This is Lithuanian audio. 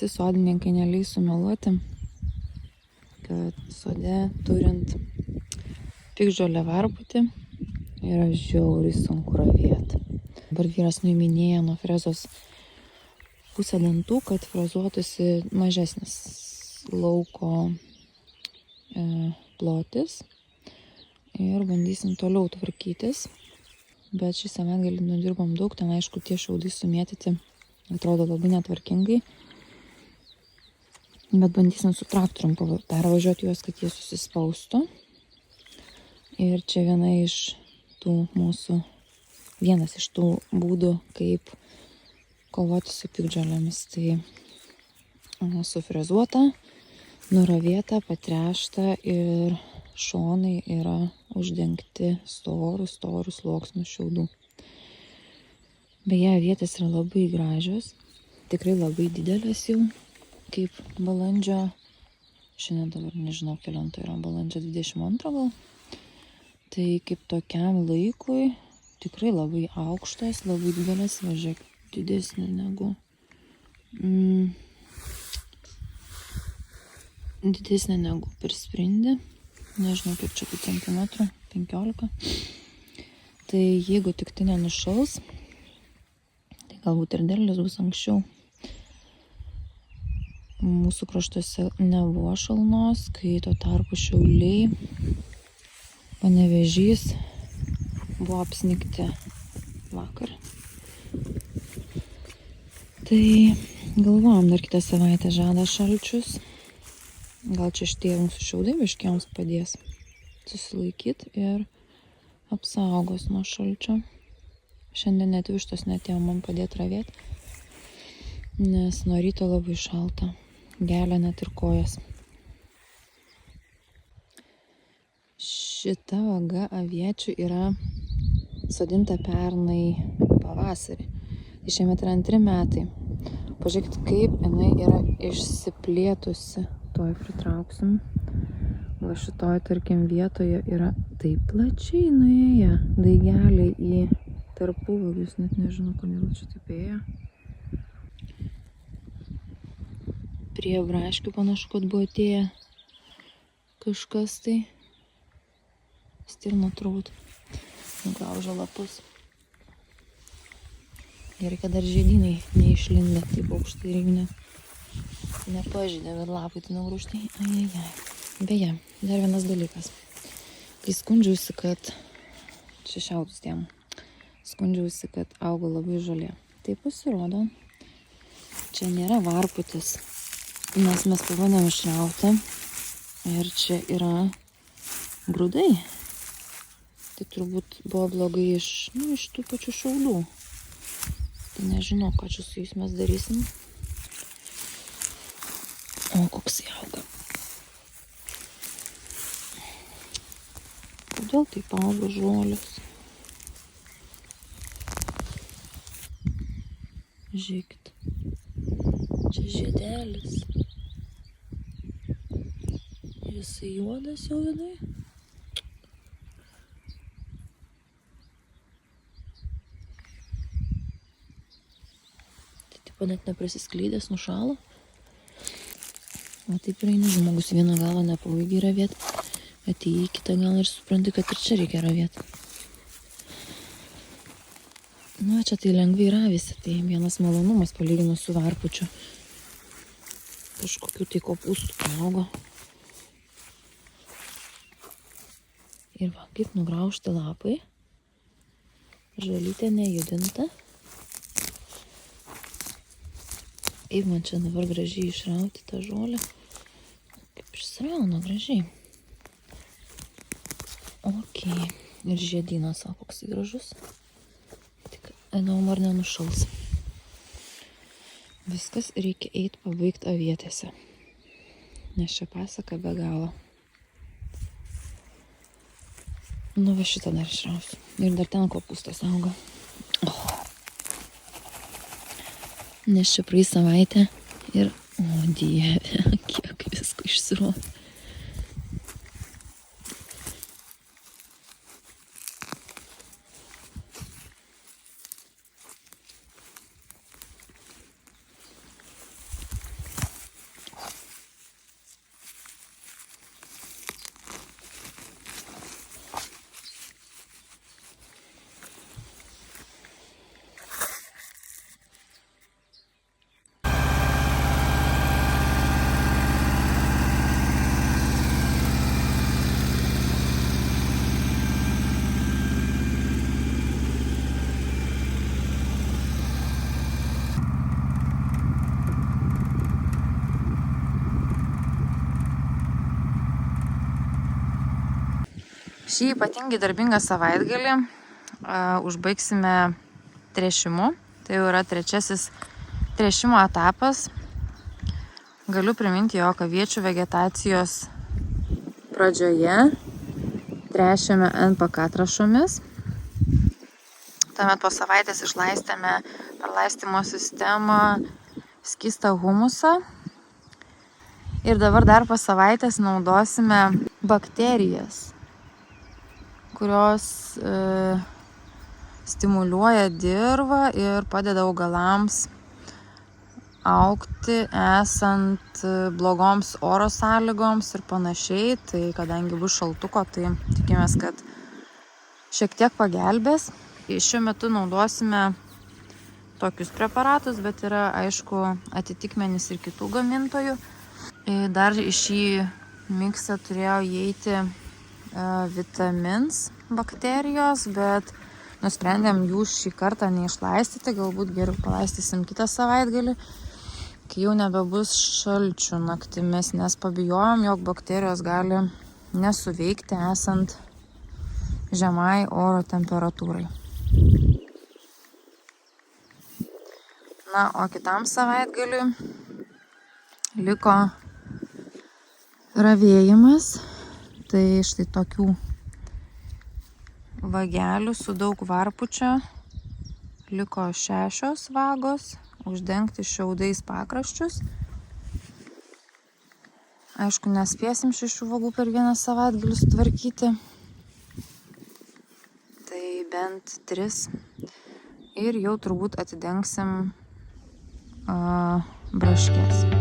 visi sodininkai neleis sumeluoti, kad sode turint piktžolę varputį yra žiauriai sunku ravėti. Dabar vyras nuiminėja nuo frezos pusę dantų, kad frezuotųsi mažesnis lauko plotis ir bandysim toliau tvarkytis. Bet šį savaitgalį nudirbom daug, ten aišku tie šiaudai sumėtyti, atrodo labai netvarkingai. Bet bandysim su traktorium pervažiuoti juos, kad jie susispaustų. Ir čia vienas iš tų būdų, kaip kovoti su piktžolėmis. Tai sufrezuota, nuravėta, patręšta ir šonai yra uždengti storų sluoksnių šiaudų. Beje, avietės yra labai gražios, tikrai labai didelės jau, kaip balandžio, šiandien dabar nežinau kelinto yra, balandžio 22 gal. Tai kaip tokiam laikui tikrai labai aukštos, labai didelės, važiuok, didesnė negu per sprindį. Nežinau, kaip čia tų centimetrų, 15. Tai jeigu tik tai nenušals, tai galbūt ir derlius bus anksčiau. Mūsų kraštuose nebuvo šalnos, kai tuo tarpu Šiauliai, Panevėžys buvo apsnigti vakar. Tai galvojam, dar kitą savaitę žada šalčius. Gal čia šitie mūsų šiaudai biškiems padės susilaikyti ir apsaugos nuo šalčio. Šiandien net vištos netėjo man padėti ravėti, nes nuo ryto labai šalta. Gelia net ir kojas. Šita vaga aviečių yra sodinta pernai pavasarį. Tai šiemet yra 2 metai. Pažiūrėkit, kaip jinai yra išsiplėtusi. Toj pritrauksim. Va šitoj, tarkim, vietoje yra taip plačiai nuėję daigeliai į tarpuvagius. Net nežinau, kodėl čia taip ėjo. Prie braškių panašu, kad buvo atėję kažkas tai. Stirna turbūt nugraužė lapus. Gerai, kad dar žiedynai neišlindę taip aukštai ir nepažydė, bet lapai tai nugraužti. Ajajaj. Beje, dar vienas dalykas. Kai skundžiausi, kad čia šiaudus tiem, skundžiausi, kad auga labai žolė. Tai pasirodo, čia nėra varputis, nes mes pabandėm išrauti ir čia yra grūdai. Tai turbūt buvo blogai iš tų pačių šiaudų. Tai nežinau, ką čia su jais mes darysim. O koks jį auga. Kodėl taip auga žolės? Žiūrėkit. Čia žiedelis. Jisai juodas jau vidai. Tai tipo net neprasiskleidęs, nušalo. O taip yra, žmogus vieną galą nepavaigį ravėti, atėjai kitą galą ir supranti, kad ir čia reikia ravėti. Nu, čia tai lengvai ravėsi, tai vienas malonumas palyginus su varpučiu. Kažkokių tai kopūstų augo. Ir va, kaip nugraužti lapai. Žolytė nejudinta. Kaip man čia dabar gražiai išrauti tą žolę. Kaip išsirauna gražiai. Ok. Ir žiedynas, o koks gražus. Tik įdomu, ar nenušals. Viskas reikia eiti pabaigti avietėse. Nes čia pasaka be galo. Nu va šitą dar išrausiu. Ir dar ten kopūstas auga. Nes čia praeis savaitę ir, o dieve, kiek visko išsirodė. Šį ypatingai darbingą savaitgalį užbaigsime tręšimu. Tai jau yra trečiasis tręšimo etapas. Galiu priminti, jog aviečių vegetacijos pradžioje tręšiame NPK trąšomis. Tuomet po savaitės išlaistėme per laistymo sistemą skystą humusą. Ir dabar dar po savaitės naudosime bakterijas, kurios stimuliuoja dirvą ir padeda augalams augti esant blogoms oro sąlygoms ir panašiai. Tai kadangi bus šaltuko, tai tikimės, kad šiek tiek pagelbės. Šiuo metu naudosime tokius preparatus, bet yra aišku atitikmenys ir kitų gamintojų. Dar į šį miksą turėjo įeiti vitamins bakterijos, bet nusprendėm jų šį kartą neišlaistyti, galbūt geriau palaistysim kitą savaitgalį, kai jau nebebus šalčių naktimis, nes pabijojom, jog bakterijos gali nesuveikti esant žemai oro temperatūrai. Na, o kitam savaitgaliui liko ravėjimas. Tai štai tokių vagelių su daug varpučio liko 6 vagos, uždengti šiaudais pakraščius. Aišku, nespėsim 6 vagų per vieną savaitgalį sutvarkyti. Tai bent 3. Ir jau turbūt atidengsim braškes.